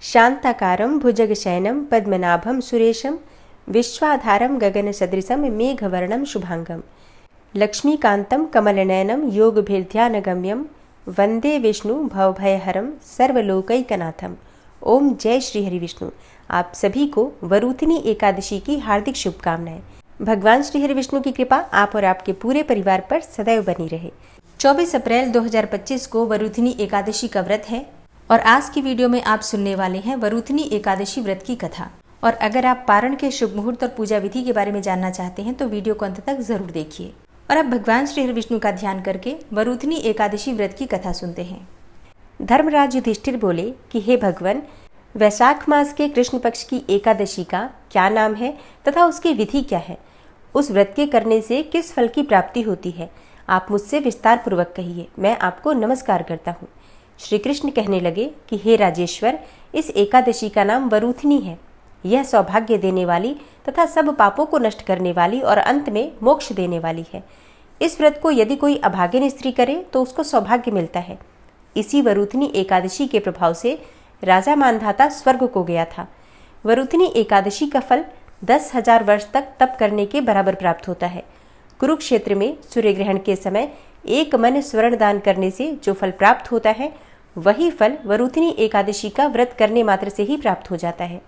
शांताकारं भुजगशयनं पद्मनाभं सुरेशं विश्वाधारं गगनसदृशं मेघवर्णं शुभांगं लक्ष्मीकान्तं कमलनयनं योगभिर्ध्यानगम्यं वंदे विष्णु भवभयहरं सर्वलोकैकनाथम। ओम जय श्री हरि विष्णु। आप सभी को वरूथिनी एकादशी की हार्दिक शुभकामनाएं। भगवान श्री हरि विष्णु की कृपा आप और आपके पूरे परिवार पर सदैव बनी रहे। 24 अप्रैल 2025 को वरूथिनी एकादशी का व्रत है और आज की वीडियो में आप सुनने वाले हैं वरूथिनी एकादशी व्रत की कथा। और अगर आप पारण के शुभ मुहूर्त और पूजा विधि के बारे में जानना चाहते हैं तो वीडियो को अंत तक जरूर देखिए और अब भगवान श्री हरि विष्णु का ध्यान करके वरूथिनी एकादशी व्रत की कथा सुनते हैं। धर्मराज युधिष्ठिर बोले कि हे भगवान, वैशाख मास के कृष्ण पक्ष की एकादशी का क्या नाम है तथा उसकी विधि क्या है? उस व्रत के करने से किस फल की प्राप्ति होती है? आप मुझसे विस्तार पूर्वक कहिए, मैं आपको नमस्कार करता हूँ। श्री कृष्ण कहने लगे कि हे राजेश्वर, इस एकादशी का नाम वरूथिनी है। यह सौभाग्य देने वाली तथा सब पापों को नष्ट करने वाली और अंत में मोक्ष देने वाली है। इस व्रत को यदि कोई अभागिन स्त्री करे तो उसको सौभाग्य मिलता है। इसी वरूथिनी एकादशी के प्रभाव से राजा मानधाता स्वर्ग को गया था। वरूथिनी एकादशी का फल 10,000 वर्ष तक तप करने के बराबर प्राप्त होता है। कुरुक्षेत्र में सूर्य ग्रहण के समय एक मन स्वर्ण दान करने से जो फल प्राप्त होता है, वही फल वरूथिनी एकादशी का व्रत करने मात्र से ही प्राप्त हो जाता है।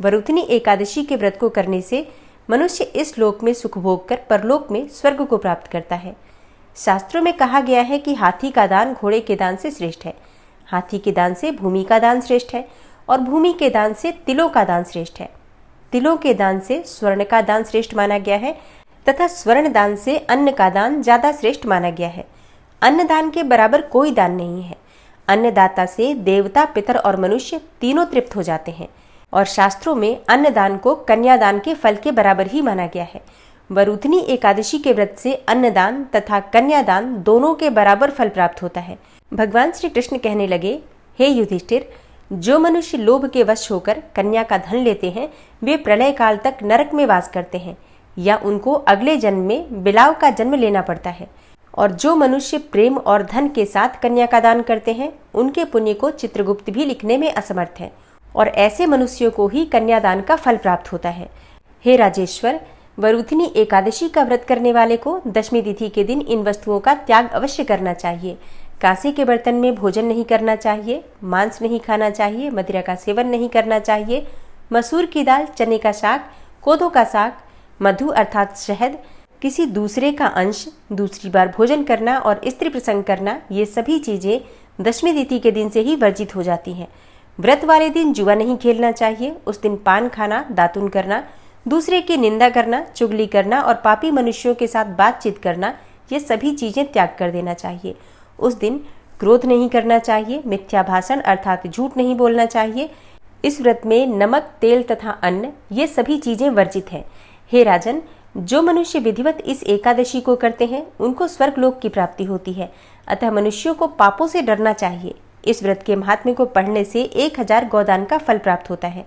वरूथिनी एकादशी के व्रत को करने से मनुष्य इस लोक में सुख भोग कर परलोक में स्वर्ग को प्राप्त करता है। शास्त्रों में कहा गया है कि हाथी का दान घोड़े के दान से श्रेष्ठ है, हाथी के दान से भूमि का दान श्रेष्ठ है और भूमि के दान से तिलों का दान श्रेष्ठ है। तिलों के दान से स्वर्ण का दान श्रेष्ठ माना गया है तथा स्वर्ण दान से अन्न का दान ज्यादा श्रेष्ठ माना गया है। अन्न दान के बराबर कोई दान नहीं है। अन्नदाता से देवता, पितर और मनुष्य तीनों तृप्त हो जाते हैं और शास्त्रों में अन्नदान को कन्यादान के फल के बराबर ही माना गया है। वरूथिनी एकादशी के व्रत से अन्नदान तथा कन्यादान दोनों के बराबर फल प्राप्त होता है। भगवान श्री कृष्ण कहने लगे, हे युधिष्ठिर, जो मनुष्य लोभ के वश होकर कन्या का धन लेते हैं वे प्रलय काल तक नरक में वास करते हैं या उनको अगले जन्म में बिलाव का जन्म लेना पड़ता है। और जो मनुष्य प्रेम और धन के साथ कन्या का दान करते हैं उनके पुण्य को चित्रगुप्त भी लिखने में असमर्थ है और ऐसे मनुष्यों को ही कन्यादान का फल प्राप्त होता है। हे राजेश्वर, वरूथिनी एकादशी का व्रत करने वाले को दशमी तिथि के दिन इन वस्तुओं का त्याग अवश्य करना चाहिए। कांसे के बर्तन में भोजन नहीं करना चाहिए, मांस नहीं खाना चाहिए, मदिरा का सेवन नहीं करना चाहिए, मसूर की दाल, चने का साग, कोदो का साग, मधु अर्थात शहद, किसी दूसरे का अंश, दूसरी बार भोजन करना और स्त्री प्रसंग करना, ये सभी चीजें दशमी तिथि के दिन से ही वर्जित हो जाती हैं। व्रत वाले दिन जुआ नहीं खेलना चाहिए। उस दिन पान खाना, दातुन करना, दूसरे की निंदा करना, चुगली करना और पापी मनुष्यों के साथ बातचीत करना, ये सभी चीजें त्याग कर देना चाहिए। उस दिन क्रोध नहीं करना चाहिए, मिथ्या भाषण अर्थात झूठ नहीं बोलना चाहिए। इस व्रत में नमक, तेल तथा अन्न ये सभी चीजें वर्जित हैं। हे राजन, जो मनुष्य विधिवत इस एकादशी को करते हैं उनको स्वर्गलोक की प्राप्ति होती है। अतः मनुष्यों को पापों से डरना चाहिए। इस व्रत के महात्म्य को पढ़ने से 1000 गौदान का फल प्राप्त होता है।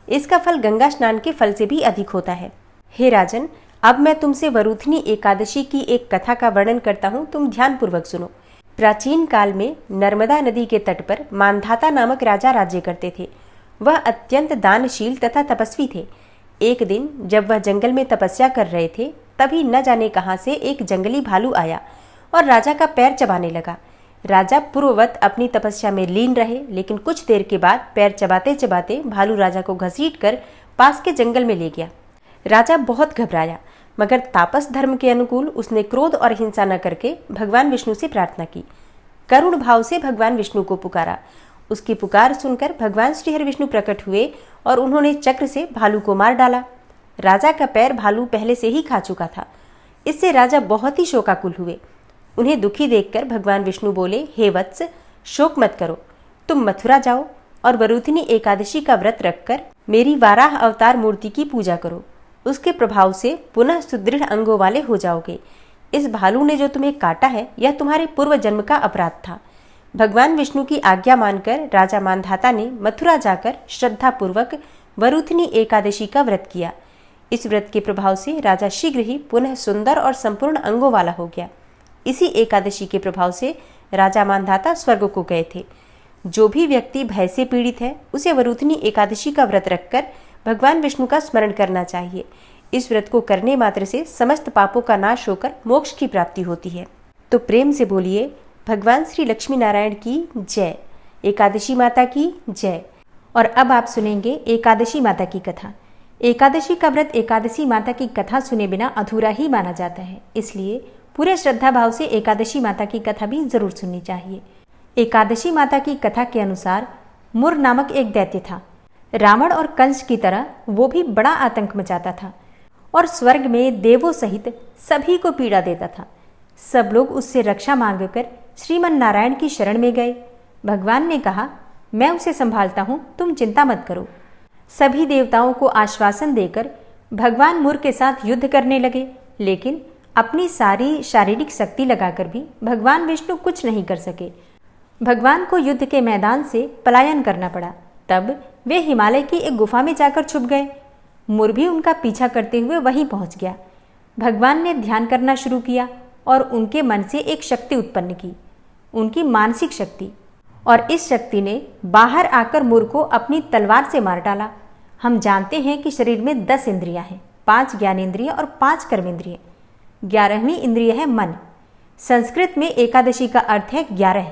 इसका फल गंगा स्नान के फल से भी अधिक होता है। हे राजन, अब मैं तुमसे वरूथिनी एकादशी की एक कथा का वर्णन करता हूँ, तुम ध्यान पूर्वक सुनो। प्राचीन काल में नर्मदा नदी के तट पर मानधाता नामक राजा राज्य करते थे। वह अत्यंत दानशील तथा तपस्वी थे। एक दिन जब वह जंगल में तपस्या कर रहे थे तभी न जाने कहां से एक जंगली भालू आया और राजा का पैर चबाने लगा। राजा पूर्ववत अपनी तपस्या में लीन रहे, लेकिन कुछ देर के बाद पैर चबाते चबाते भालू राजा को घसीटकर पास के जंगल में ले गया। राजा बहुत घबराया, मगर तापस धर्म के अनुकूल उसने क्रोध और हिंसा न करके भगवान विष्णु से प्रार्थना की। करुण भाव से भगवान विष्णु को पुकारा। उसकी पुकार सुनकर भगवान श्री हरि विष्णु प्रकट हुए और उन्होंने चक्र से भालू को मार डाला। राजा का पैर भालू पहले से ही खा चुका था। इससे राजा बहुत ही शोकाकुल हुए। उन्हें दुखी देखकर भगवान विष्णु बोले, हे वत्स, शोक मत करो, तुम मथुरा जाओ और वरूथिनी एकादशी का व्रत रखकर मेरी वाराह अवतार मूर्ति की पूजा करो। उसके प्रभाव से पुनः सुदृढ़ अंगों वाले हो जाओगे। इस भालू ने जो तुम्हें काटा है यह तुम्हारे पूर्व जन्म का अपराध था। भगवान विष्णु की आज्ञा मानकर राजा मानधाता ने मथुरा जाकर श्रद्धा पूर्वक वरूथिनी एकादशी का व्रत किया। इस व्रत के प्रभाव से राजा शीघ्र ही पुनः सुंदर और संपूर्ण अंगों वाला हो गया। इसी एकादशी के प्रभाव से राजा मानधाता स्वर्ग को गए थे। जो भी व्यक्ति भय से पीड़ित है उसे वरुथनी एकादशी का व्रत रखकर भगवान विष्णु का स्मरण करना चाहिए। इस व्रत को करने मात्र से समस्त पापों का नाश होकर मोक्ष की प्राप्ति होती है। तो प्रेम से बोलिए भगवान श्री लक्ष्मी नारायण की जय, एकादशी माता की जय। और अब आप सुनेंगे एकादशी माता की कथा। एकादशी का व्रत एकादशी माता की कथा सुने बिना अधूरा ही माना जाता है, इसलिए पूरे श्रद्धा भाव से एकादशी माता की कथा भी जरूर सुननी चाहिए। एकादशी माता की कथा के अनुसार मुर नामक एक दैत्य था। रावण और कंस की तरह वो भी बड़ा आतंक मचाता था और स्वर्ग में देवों सहित सभी को पीड़ा देता था। सब लोग उससे रक्षा मांगकर श्रीमन नारायण की शरण में गए। भगवान ने कहा, मैं उसे संभालता हूं, तुम चिंता मत करो। सभी देवताओं को आश्वासन देकर भगवान मुर के साथ युद्ध करने लगे, लेकिन अपनी सारी शारीरिक शक्ति लगाकर भी भगवान विष्णु कुछ नहीं कर सके। भगवान को युद्ध के मैदान से पलायन करना पड़ा। तब वे हिमालय की एक गुफा में जाकर छुप गए। मुर भी उनका पीछा करते हुए वहीं पहुंच गया। भगवान ने ध्यान करना शुरू किया और उनके मन से एक शक्ति उत्पन्न की, उनकी मानसिक शक्ति, और इस शक्ति ने बाहर आकर मुर को अपनी तलवार से मार डाला। हम जानते हैं कि शरीर में 10 इंद्रियां हैं, 5 ज्ञानेंद्रिय और 5 कर्मेंद्रिय। 11वीं इंद्रिय है मन। संस्कृत में एकादशी का अर्थ है 11।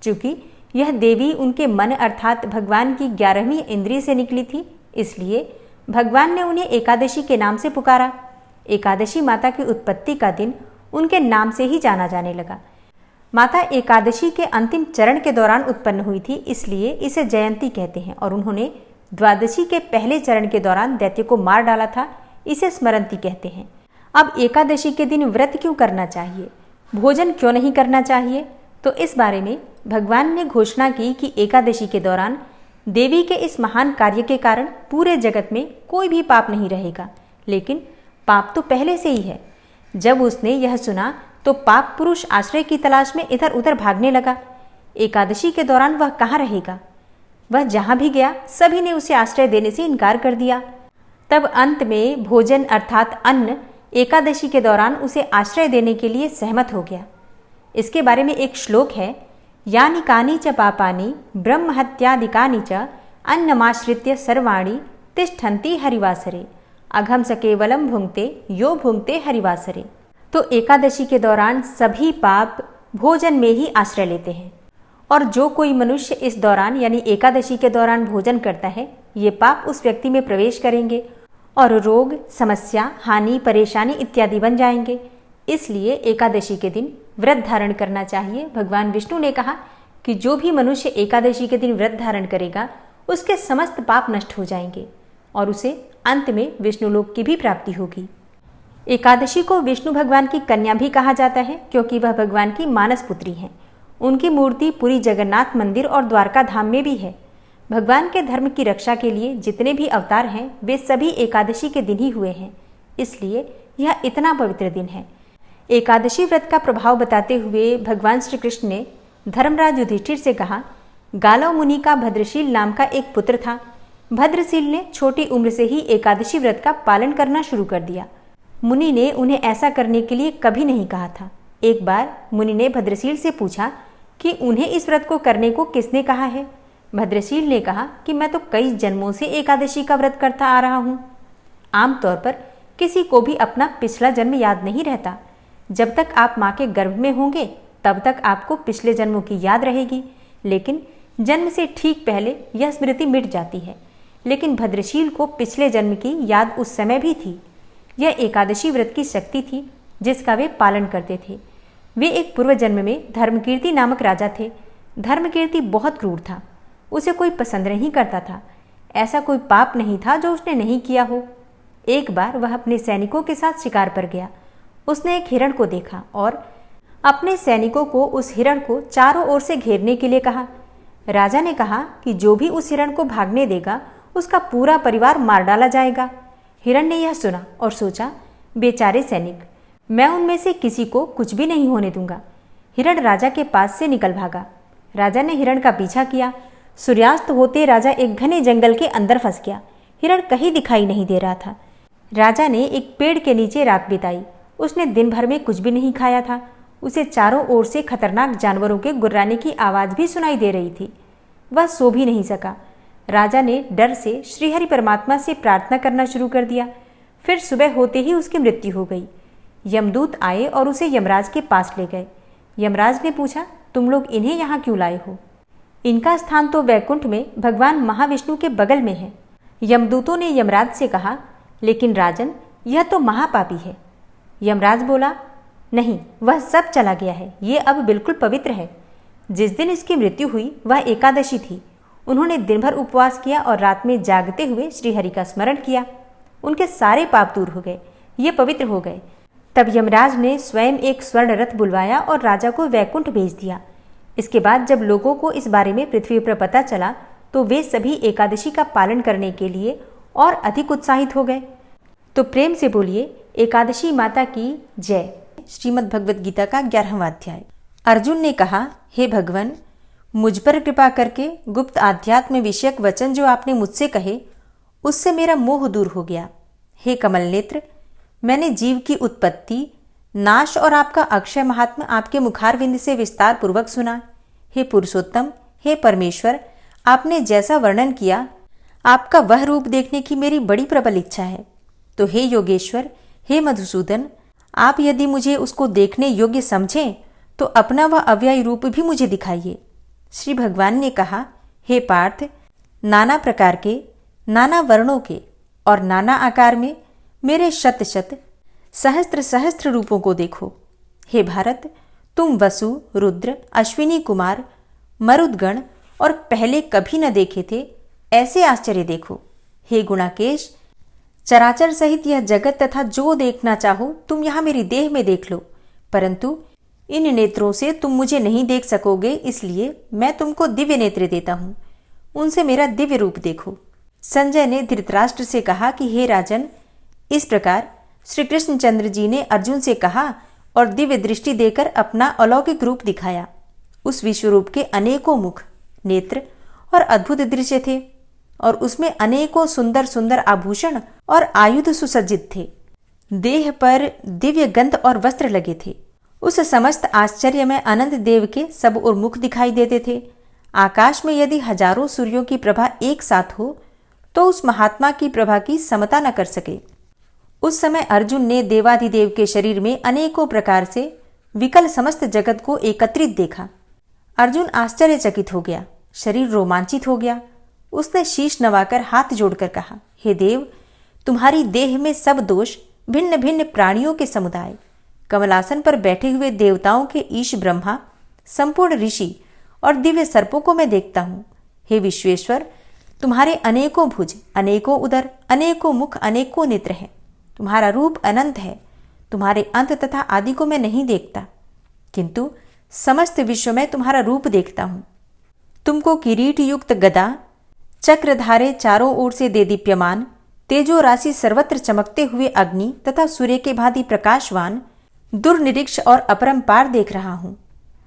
चूंकि यह देवी उनके मन अर्थात भगवान की 11वीं इंद्रिय से निकली थी, इसलिए भगवान ने उन्हें एकादशी के नाम से पुकारा। एकादशी माता की उत्पत्ति का दिन उनके नाम से ही जाना जाने लगा। माता एकादशी के अंतिम चरण के दौरान उत्पन्न हुई थी, इसलिए इसे जयंती कहते हैं। और उन्होंने द्वादशी के पहले चरण के दौरान दैत्य को मार डाला था, इसे स्मरंती कहते हैं। अब एकादशी के दिन व्रत क्यों करना चाहिए, भोजन क्यों नहीं करना चाहिए, तो इस बारे में भगवान ने घोषणा की कि एकादशी के दौरान देवी के इस महान कार्य के कारण पूरे जगत में कोई भी पाप नहीं रहेगा। लेकिन पाप तो पहले से ही है। जब उसने यह सुना तो पाप पुरुष आश्रय की तलाश में इधर उधर भागने लगा। एकादशी के दौरान वह कहाँ रहेगा? वह जहां भी गया सभी ने उसे आश्रय देने से इनकार कर दिया। तब अंत में भोजन अर्थात अन्न एकादशी के दौरान उसे आश्रय देने के लिए सहमत हो गया। इसके बारे में एक श्लोक है, यानि कानि च पापानि ब्रह्महत्यादिकानि च अन्नमाश्रित्य सर्वाणि तिष्ठन्ति हरिवासरे अघम स केवलम भुंक्ते यो भुंक्ते हरिवासरे। तो एकादशी के दौरान सभी पाप भोजन में ही आश्रय लेते हैं, और जो कोई मनुष्य इस दौरान यानी एकादशी के दौरान भोजन करता है, ये पाप उस व्यक्ति में प्रवेश करेंगे और रोग, समस्या, हानि, परेशानी इत्यादि बन जाएंगे। इसलिए एकादशी के दिन व्रत धारण करना चाहिए। भगवान विष्णु ने कहा कि जो भी मनुष्य एकादशी के दिन व्रत धारण करेगा उसके समस्त पाप नष्ट हो जाएंगे और उसे अंत में विष्णुलोक की भी प्राप्ति होगी। एकादशी को विष्णु भगवान की कन्या भी कहा जाता है, क्योंकि वह भगवान की मानस पुत्री हैं। उनकी मूर्ति पुरी जगन्नाथ मंदिर और द्वारका धाम में भी है। भगवान के धर्म की रक्षा के लिए जितने भी अवतार हैं वे सभी एकादशी के दिन ही हुए हैं, इसलिए यह इतना पवित्र दिन है। एकादशी व्रत का प्रभाव बताते हुए भगवान श्री कृष्ण ने धर्मराज युधिष्ठिर से कहा, गालव मुनि का भद्रशील नाम का एक पुत्र था। भद्रशील ने छोटी उम्र से ही एकादशी व्रत का पालन करना शुरू कर दिया। मुनि ने उन्हें ऐसा करने के लिए कभी नहीं कहा था। एक बार मुनि ने भद्रशील से पूछा कि उन्हें इस व्रत को करने को किसने कहा है। भद्रशील ने कहा कि मैं तो कई जन्मों से एकादशी का व्रत करता आ रहा हूँ। आमतौर पर किसी को भी अपना पिछला जन्म याद नहीं रहता। जब तक आप माँ के गर्भ में होंगे तब तक आपको पिछले जन्मों की याद रहेगी, लेकिन जन्म से ठीक पहले यह स्मृति मिट जाती है। लेकिन भद्रशील को पिछले जन्म की याद उस समय भी थी। यह एकादशी व्रत की शक्ति थी जिसका वे पालन करते थे। वे एक पूर्व जन्म में धर्मकीर्ति नामक राजा थे। धर्मकीर्ति बहुत क्रूर था, उसे कोई पसंद नहीं करता था। ऐसा कोई पाप नहीं था जो उसने नहीं किया हो। एक बार वह अपने सैनिकों के साथ शिकार पर गया। उसने एक हिरण को देखा और अपने सैनिकों को उस हिरण को चारों ओर से घेरने के लिए कहा। राजा ने कहा कि जो भी उस हिरण को भागने देगा उसका पूरा परिवार मार डाला जाएगा। हिरण ने यह सुना और सोचा, बेचारे सैनिक, मैं उनमें से किसी को कुछ भी नहीं होने दूंगा। हिरण राजा के पास से निकल भागा। राजा ने हिरण का पीछा किया। सूर्यास्त होते राजा एक घने जंगल के अंदर फंस गया। हिरण कहीं दिखाई नहीं दे रहा था। राजा ने एक पेड़ के नीचे रात बिताई। उसने दिन भर में कुछ भी नहीं खाया था। उसे चारों ओर से खतरनाक जानवरों के गुर्राने की आवाज़ भी सुनाई दे रही थी। वह सो भी नहीं सका। राजा ने डर से श्रीहरि परमात्मा से प्रार्थना करना शुरू कर दिया। फिर सुबह होते ही उसकी मृत्यु हो गई। यमदूत आए और उसे यमराज के पास ले गए। यमराज ने पूछा, तुम लोग इन्हें यहाँ क्यों लाए हो? इनका स्थान तो वैकुंठ में भगवान महाविष्णु के बगल में है। यमदूतों ने यमराज से कहा, लेकिन राजन, यह तो महापापी है। यमराज बोला, नहीं, वह सब चला गया है, ये अब बिल्कुल पवित्र है। जिस दिन इसकी मृत्यु हुई वह एकादशी थी। उन्होंने दिन भर उपवास किया और रात में जागते हुए श्रीहरि का स्मरण किया। उनके सारे पाप दूर हो गए, ये पवित्र हो गए। तब यमराज ने स्वयं एक स्वर्ण रथ बुलवाया और राजा को वैकुंठ भेज दिया। इसके बाद जब लोगों को इस बारे में पृथ्वी पर पता चला तो वे सभी एकादशी का पालन करने के लिए और अधिक उत्साहित हो गए। तो प्रेम से बोलिए, एकादशी माता की जय। श्रीमद् भगवद गीता का 11वां अध्याय। अर्जुन ने कहा, हे भगवान, मुझ पर कृपा करके गुप्त आध्यात्म विषयक वचन जो आपने मुझसे कहे, उससे मेरा मोह दूर हो गया। हे कमल नेत्र, मैंने जीव की उत्पत्ति, नाश और आपका अक्षय महात्मा आपके मुखारविंद से विस्तार पूर्वक सुना। हे पुरुषोत्तम, हे परमेश्वर, आपने जैसा वर्णन किया, आपका वह रूप देखने की मेरी बड़ी प्रबल इच्छा है। तो हे योगेश्वर, हे मधुसूदन, आप यदि मुझे उसको देखने योग्य समझें तो अपना वह अव्यय रूप भी मुझे दिखाइए। श्री भगवान ने कहा, हे पार्थ, नाना प्रकार के, नाना वर्णों के और नाना आकार में मेरे शत शत सहस्त्र सहस्त्र रूपों को देखो। हे भारत, तुम वसु, रुद्र, अश्विनी कुमार, मरुदगण और पहले कभी न देखे थे ऐसे आश्चर्य देखो। हे गुणाकेश, चराचर सहित यह जगत तथा जो देखना चाहो तुम यहाँ मेरी देह में देख लो, परंतु इन नेत्रों से तुम मुझे नहीं देख सकोगे, इसलिए मैं तुमको दिव्य नेत्र देता हूँ, उनसे मेरा दिव्य रूप देखो। संजय ने धृतराष्ट्र से कहा कि हे राजन, इस प्रकार श्री कृष्णचंद्र जी ने अर्जुन से कहा और दिव्य दृष्टि देकर अपना अलौकिक रूप दिखाया। उस विश्वरूप के अनेकों मुख, नेत्र और अद्भुत दृश्य थे और उसमें अनेकों सुंदर सुंदर आभूषण और आयुध सुसज्जित थे। देह पर दिव्य गंध और वस्त्र लगे थे। उस समस्त आश्चर्य में अनंत देव के सब और मुख दिखाई देते थे। आकाश में यदि हजारों सूर्यों की प्रभा एक साथ हो तो उस महात्मा की प्रभा की समता न कर सके। उस समय अर्जुन ने देवाधिदेव के शरीर में अनेकों प्रकार से विकल समस्त जगत को एकत्रित देखा। अर्जुन आश्चर्यचकित हो गया, शरीर रोमांचित हो गया। उसने शीश नवाकर हाथ जोड़कर कहा, हे देव, तुम्हारी देह में सब दोष, भिन्न भिन्न प्राणियों के समुदाय, कमलासन पर बैठे हुए देवताओं के ईश ब्रह्मा, संपूर्ण ऋषि और दिव्य सर्पों को मैं देखता हूँ। हे विश्वेश्वर, तुम्हारे अनेकों भुज, अनेकों उदर, अनेकों मुख, अनेकों नेत्र हैं। तुम्हारा रूप अनंत है। तुम्हारे अंत तथा आदि को मैं नहीं देखता, किंतु समस्त विश्व में तुम्हारा रूप देखता हूँ। तुमको किरीट युक्त गदा, चक्रधारे चारों ओर से दे दीप्यमान, तेजो राशि सर्वत्र चमकते हुए अग्नि तथा सूर्य के भांति प्रकाशवान, दुर्निरीक्ष और अपरंपार देख रहा हूँ।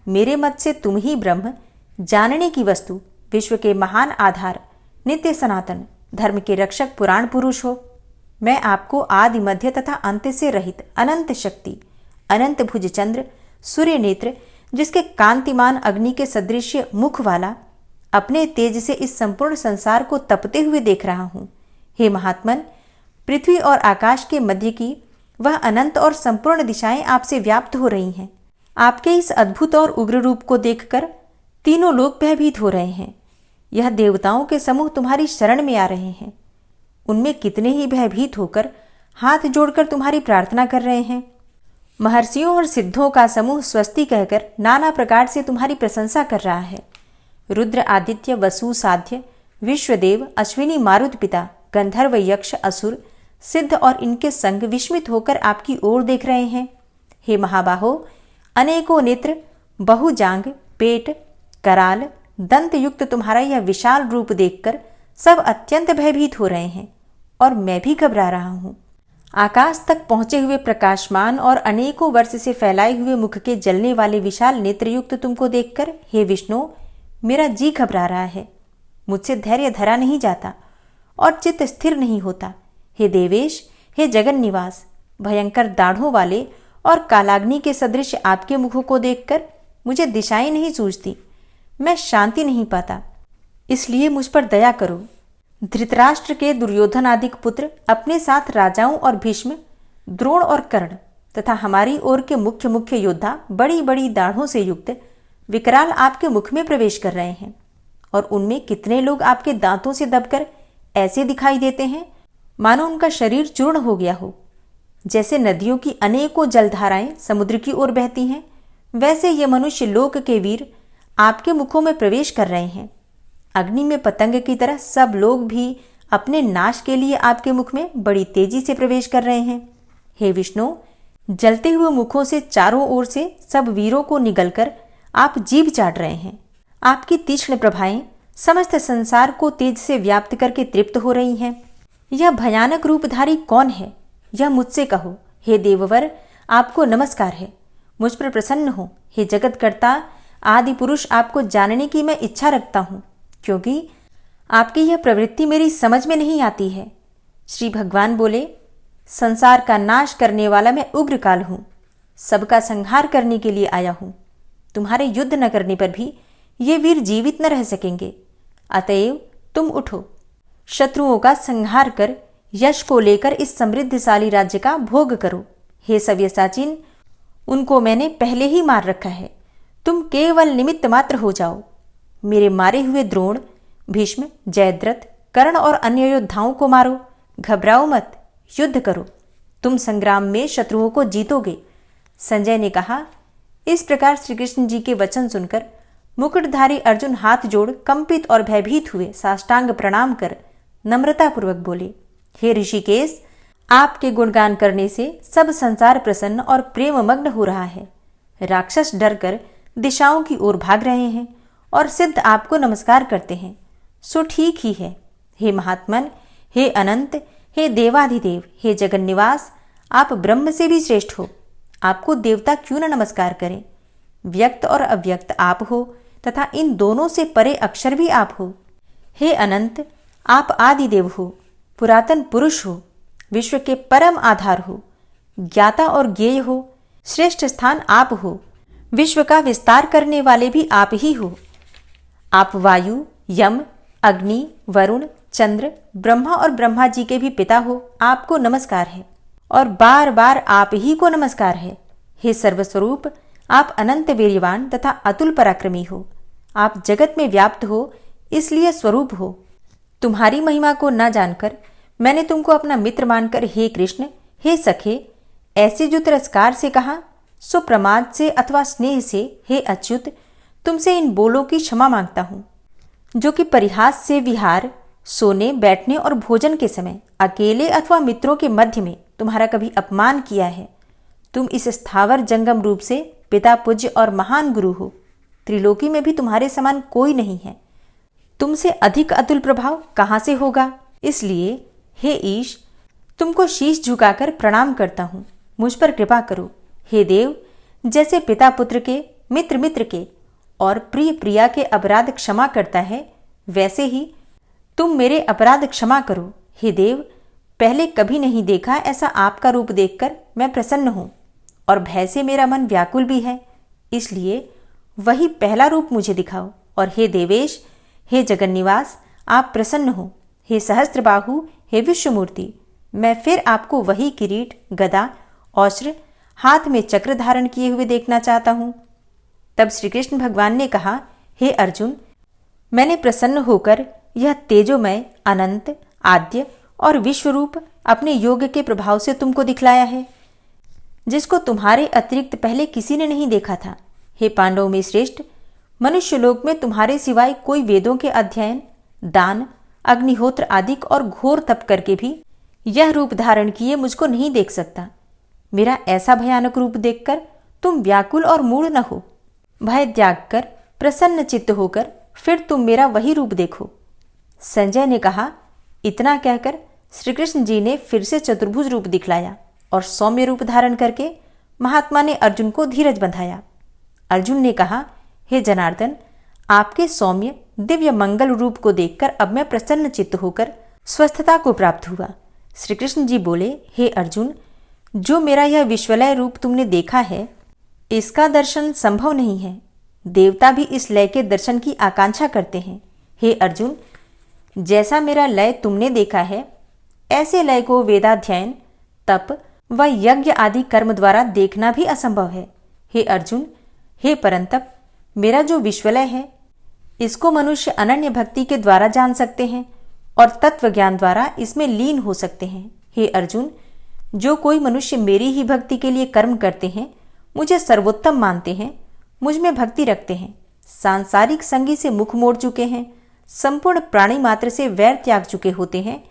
मेरे मत से तुम ही ब्रह्म, जानने की वस्तु, विश्व के महान आधार, नित्य सनातन, धर्म के रक्षक, पुराण पुरुष हो। मैं आपको आदि मध्य तथा अंत से रहित अनंत शक्ति, अनंत भुज चंद्र, सूर्य नेत्र, जिसके कांतिमान अग्नि के सदृश मुख वाला, अपने तेज से इस संपूर्ण संसार को तपते हुए देख रहा हूँ। हे महात्मन, पृथ्वी और आकाश के मध्य की वह अनंत और संपूर्ण दिशाएं आपसे व्याप्त हो रही हैं। आपके इस अद्भुत और उग्र रूप को देखकर तीनों लोग भयभीत हो रहे हैं। यह देवताओं के समूह तुम्हारी शरण में आ रहे हैं। उनमें कितने ही भयभीत होकर हाथ जोड़कर तुम्हारी प्रार्थना कर रहे हैं। महर्षियों और सिद्धों का समूह स्वस्ति कहकर नाना प्रकार से तुम्हारी प्रशंसा कर रहा है। रुद्र, आदित्य, वसु, साध्य, विश्वदेव, अश्विनी, मारुत पिता, गंधर्व, यक्ष, असुर, सिद्ध और इनके संग विस्मित होकर आपकी ओर देख रहे हैं। हे महाबाहो, अनेकों नेत्र, बहुजांग, पेट, कराल, दंत युक्त तुम्हारा यह विशाल रूप देखकर सब अत्यंत भयभीत हो रहे हैं और मैं भी घबरा रहा हूँ। आकाश तक पहुंचे हुए प्रकाशमान और अनेकों वर्ष से फैलाए हुए मुख के जलने वाले विशाल नेत्रयुक्त तुमको देखकर हे विष्णु, मेरा जी घबरा रहा है। मुझसे धैर्य धरा नहीं जाता और चित्त स्थिर नहीं होता। हे देवेश, हे जगन निवास, भयंकर दाढ़ों वाले और कालाग्नि के सदृश आपके मुखों को देखकर मुझे दिशाएं नहीं सूझती। मैं शांति नहीं पाता। इसलिए मुझ पर दया करो। धृतराष्ट्र के दुर्योधन आदि पुत्र अपने साथ राजाओं और भीष्म, द्रोण और कर्ण तथा हमारी ओर के मुख्य मुख्य योद्धा बड़ी बड़ी दाढ़ों से युक्त विकराल आपके मुख में प्रवेश कर रहे हैं, और उनमें कितने लोग आपके दांतों से दबकर ऐसे दिखाई देते हैं मानो उनका शरीर चूर्ण हो गया हो। जैसे नदियों की अनेकों जलधाराएं समुद्र की ओर बहती हैं, वैसे ये मनुष्य लोक के वीर आपके मुखों में प्रवेश कर रहे हैं। अग्नि में पतंग की तरह सब लोग भी अपने नाश के लिए आपके मुख में बड़ी तेजी से प्रवेश कर रहे हैं। हे विष्णु, जलते हुए मुखों से चारों ओर से सब वीरों को निगलकर आप जीभ चाट रहे हैं। आपकी तीक्ष्ण प्रभाएं समस्त संसार को तेज से व्याप्त करके तृप्त हो रही हैं। यह भयानक रूपधारी कौन है, यह मुझसे कहो। हे देववर, आपको नमस्कार है। मुझ पर प्रसन्न हो। हे जगतकर्ता आदि पुरुष, आपको जानने की मैं इच्छा रखता हूँ, क्योंकि आपकी यह प्रवृत्ति मेरी समझ में नहीं आती है। श्री भगवान बोले, संसार का नाश करने वाला मैं उग्रकाल हूँ, सबका संहार करने के लिए आया हूँ। तुम्हारे युद्ध न करने पर भी ये वीर जीवित न रह सकेंगे। अतएव तुम उठो, शत्रुओं का संहार कर यश को लेकर इस समृद्धशाली राज्य का भोग करो। हे सव्यसाचीन, उनको मैंने पहले ही मार रखा है, तुम केवल निमित्त मात्र हो जाओ। मेरे मारे हुए द्रोण, भीष्म, जयद्रथ, कर्ण और अन्य योद्धाओं को मारो। घबराओ मत, युद्ध करो, तुम संग्राम में शत्रुओं को जीतोगे। संजय ने कहा। इस प्रकार श्री कृष्ण जी के वचन सुनकर मुकुटधारी अर्जुन हाथ जोड़ कंपित और भयभीत हुए साष्टांग प्रणाम कर नम्रतापूर्वक बोले, हे ऋषिकेश, आपके गुणगान करने से सब संसार प्रसन्न और प्रेममग्न हो रहा है। राक्षस डरकर दिशाओं की ओर भाग रहे हैं और सिद्ध आपको नमस्कार करते हैं, सो ठीक ही है। हे महात्मन, हे अनंत, हे देवाधिदेव, हे जगन्निवास, आप ब्रह्म से भी श्रेष्ठ हो। आपको देवता क्यों न नमस्कार करें। व्यक्त और अव्यक्त आप हो तथा इन दोनों से परे अक्षर भी आप हो। हे अनंत, आप आदिदेव हो, पुरातन पुरुष हो, विश्व के परम आधार हो, ज्ञाता और ज्ञेय हो, श्रेष्ठ स्थान आप हो, विश्व का विस्तार करने वाले भी आप ही हो। आप वायु, यम, अग्नि, वरुण, चंद्र, ब्रह्मा और ब्रह्मा जी के भी पिता हो। आपको नमस्कार है और बार बार आप ही को नमस्कार है। हे सर्वस्वरूप, आप अनंत वीर्यवान तथा अतुल पराक्रमी हो। आप जगत में व्याप्त हो, इसलिए स्वरूप हो। तुम्हारी महिमा को न जानकर मैंने तुमको अपना मित्र मानकर हे कृष्ण, हे सखे, ऐसे जो तिरस्कार से कहा, सो प्रमाद से अथवा स्नेह से हे अच्युत, तुमसे इन बोलों की क्षमा मांगता हूँ, जो कि परिहास से विहार, सोने, बैठने और भोजन के समय अकेले अथवा मित्रों के मध्य में तुम्हारा कभी अपमान किया है। तुम इस स्थावर जंगम रूप से पिता, पूज्य और महान गुरु हो। त्रिलोकी में भी तुम्हारे समान कोई नहीं है। तुमसे अधिक अतुल प्रभाव कहाँ से होगा। इसलिए हे ईश, तुमको शीश झुकाकर प्रणाम करता हूँ, मुझ पर कृपा करो। हे देव, जैसे पिता पुत्र के, मित्र मित्र के और प्रिय प्रिया के अपराध क्षमा करता है, वैसे ही तुम मेरे अपराध क्षमा करो। हे देव, पहले कभी नहीं देखा ऐसा आपका रूप देखकर मैं प्रसन्न हूँ, और भय से मेरा मन व्याकुल भी है, इसलिए वही पहला रूप मुझे दिखाओ। और हे देवेश, हे जगन्निवास, आप प्रसन्न हो। हे सहस्त्रबाहु, हे विश्वमूर्ति, मैं फिर आपको वही किरीट, गदा, औश्र, हाथ में चक्र धारण किए हुए देखना चाहता हूँ। तब श्री कृष्ण भगवान ने कहा, हे अर्जुन, मैंने प्रसन्न होकर यह तेजोमय, अनंत, आद्य और विश्वरूप अपने योग के प्रभाव से तुमको दिखलाया है, जिसको तुम्हारे अतिरिक्त पहले किसी ने नहीं देखा था। हे पांडवों में श्रेष्ठ, मनुष्य लोक में तुम्हारे सिवाय कोई वेदों के अध्ययन, दान, अग्निहोत्र आदि और घोर तप करके भी यह रूप धारण किए मुझको नहीं देख सकता। मेरा ऐसा भयानक रूप देखकर तुम व्याकुल और मूढ़ न हो। भय त्याग कर प्रसन्न चित्त होकर फिर तुम मेरा वही रूप देखो। संजय ने कहा। इतना कहकर श्री कृष्ण जी ने फिर से चतुर्भुज रूप दिखलाया और सौम्य रूप धारण करके महात्मा ने अर्जुन को धीरज बंधाया। अर्जुन ने कहा, हे जनार्दन, आपके सौम्य दिव्य मंगल रूप को देखकर अब मैं प्रसन्न चित्त होकर स्वस्थता को प्राप्त हुआ। श्री कृष्ण जी बोले, हे अर्जुन, जो मेरा यह विश्वलय रूप तुमने देखा है, इसका दर्शन संभव नहीं है। देवता भी इस लय के दर्शन की आकांक्षा करते हैं। हे अर्जुन, जैसा मेरा लय तुमने देखा है, ऐसे लय को वेदाध्ययन, तप व यज्ञ आदि कर्म द्वारा देखना भी असंभव है। हे अर्जुन, हे परंतप, मेरा जो विश्वलय है, इसको मनुष्य अनन्य भक्ति के द्वारा जान सकते हैं और तत्व ज्ञान द्वारा इसमें लीन हो सकते हैं। हे अर्जुन, जो कोई मनुष्य मेरी ही भक्ति के लिए कर्म करते हैं, मुझे सर्वोत्तम मानते हैं, मुझ में भक्ति रखते हैं, सांसारिक संगी से मुख मोड़ चुके हैं, संपूर्ण प्राणी मात्र से वैर त्याग चुके होते हैं,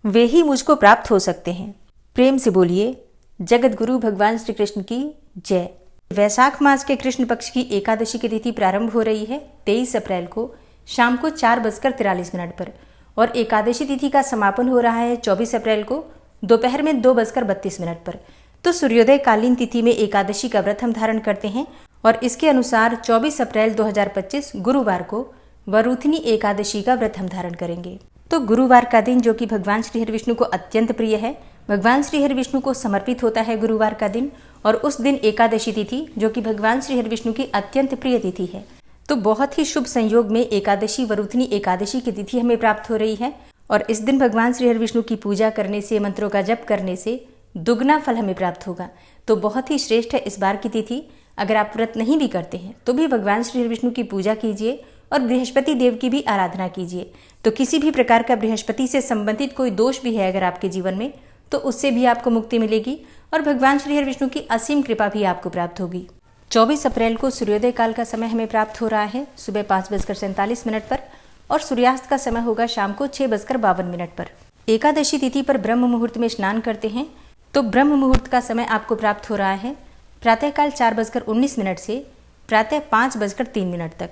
वे ही मुझको प्राप्त हो सकते हैं। प्रेम से बोलिए जगत गुरु भगवान श्री कृष्ण की जय। वैशाख मास के कृष्ण पक्ष की एकादशी की तिथि प्रारंभ हो रही है 23 अप्रैल को शाम को 4:43 पर और एकादशी तिथि का समापन हो रहा है 24 अप्रैल को दोपहर में 2:32 पर। तो सूर्योदय कालीन तिथि में एकादशी का व्रत हम धारण करते हैं और इसके अनुसार 24 अप्रैल 2025 गुरुवार को वरूथनी एकादशी का व्रत हम धारण करेंगे। तो गुरुवार का दिन जो कि भगवान श्री हरि विष्णु को अत्यंत प्रिय है, भगवान श्री हरि विष्णु को समर्पित होता है गुरुवार का दिन, और उस दिन एकादशी तिथि जो कि भगवान श्री हरि विष्णु की अत्यंत प्रिय तिथि है। तो बहुत ही शुभ संयोग में एकादशी वरूथनी एकादशी की तिथि हमें प्राप्त हो रही है और इस दिन भगवान श्री हरि विष्णु की पूजा करने से, मंत्रों का जप करने से दुगना फल हमें प्राप्त होगा। तो बहुत ही श्रेष्ठ है इस बार की तिथि। अगर आप व्रत नहीं भी करते हैं तो भी भगवान श्री हरि विष्णु की पूजा कीजिए और बृहस्पति देव की भी आराधना कीजिए। तो किसी भी प्रकार का बृहस्पति से संबंधित कोई दोष भी है अगर आपके जीवन में, तो उससे भी आपको मुक्ति मिलेगी और भगवान श्री हरि विष्णु की असीम कृपा भी आपको प्राप्त होगी। 24 अप्रैल को सूर्योदय काल का समय हमें प्राप्त हो रहा है सुबह 5:47 पर और सूर्यास्त का समय होगा शाम को 6:52 पर। एकादशी तिथि पर ब्रह्म मुहूर्त में स्नान करते हैं तो ब्रह्म मुहूर्त का समय आपको प्राप्त हो रहा है प्रातःकाल 4:19 से प्रातः 5:03 तक।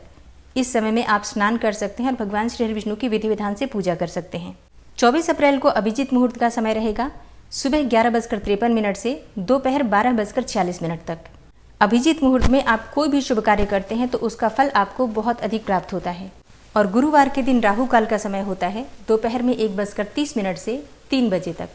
इस समय में आप स्नान कर सकते हैं और भगवान श्री हरि विष्णु की विधि विधान से पूजा कर सकते हैं। 24 अप्रैल को अभिजीत मुहूर्त का समय रहेगा सुबह 11:53 से दोपहर 12:46 तक। अभिजीत मुहूर्त में आप कोई भी शुभ कार्य करते हैं तो उसका फल आपको बहुत अधिक प्राप्त होता है। और गुरुवार के दिन राहु काल का समय होता है दोपहर में 1:30 से 3 बजे तक।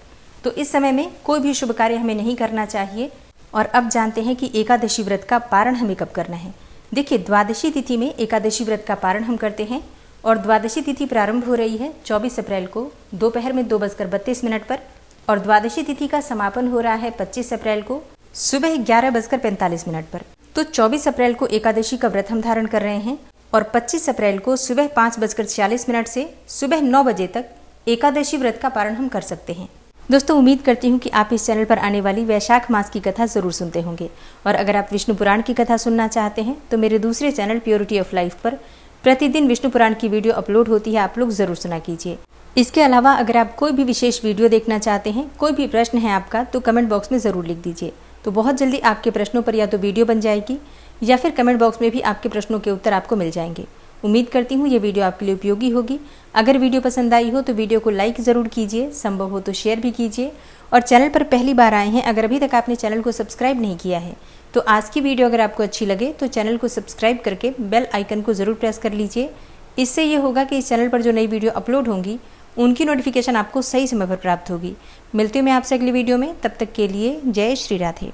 तो इस समय में कोई भी शुभ कार्य हमें नहीं करना चाहिए। और अब जानते हैं कि एकादशी व्रत का पारण हमें कब करना है। देखिए, द्वादशी तिथि में एकादशी व्रत का पारण हम करते हैं और द्वादशी तिथि प्रारंभ हो रही है 24 अप्रैल को दोपहर में 2:32 पर और द्वादशी तिथि का समापन हो रहा है 25 अप्रैल को सुबह 11:45 पर। तो 24 अप्रैल को एकादशी का व्रत हम धारण कर रहे हैं और 25 अप्रैल को सुबह 5:46 से सुबह 9 बजे तक एकादशी व्रत का पारण हम कर सकते हैं। दोस्तों, उम्मीद करती हूँ कि आप इस चैनल पर आने वाली वैशाख मास की कथा जरूर सुनते होंगे और अगर आप विष्णु पुराण की कथा सुनना चाहते हैं तो मेरे दूसरे चैनल प्योरिटी ऑफ लाइफ पर प्रतिदिन विष्णु पुराण की वीडियो अपलोड होती है, आप लोग जरूर सुना कीजिए। इसके अलावा अगर आप कोई भी विशेष वीडियो देखना चाहते हैं, कोई भी प्रश्न है आपका, तो कमेंट बॉक्स में ज़रूर लिख दीजिए। तो बहुत जल्दी आपके प्रश्नों पर या तो वीडियो बन जाएगी या फिर कमेंट बॉक्स में भी आपके प्रश्नों के उत्तर आपको मिल जाएंगे। उम्मीद करती हूँ ये वीडियो आपके लिए उपयोगी होगी। अगर वीडियो पसंद आई हो तो वीडियो को लाइक ज़रूर कीजिए, संभव हो तो शेयर भी कीजिए और चैनल पर पहली बार आए हैं, अगर अभी तक आपने चैनल को सब्सक्राइब नहीं किया है तो आज की वीडियो अगर आपको अच्छी लगे तो चैनल को सब्सक्राइब करके बेल आइकन को ज़रूर प्रेस कर लीजिए। इससे ये होगा कि इस चैनल पर जो नई वीडियो अपलोड होंगी उनकी नोटिफिकेशन आपको सही समय पर प्राप्त होगी। मिलती हूँ मैं आपसे अगली वीडियो में, तब तक के लिए जय श्री राधे।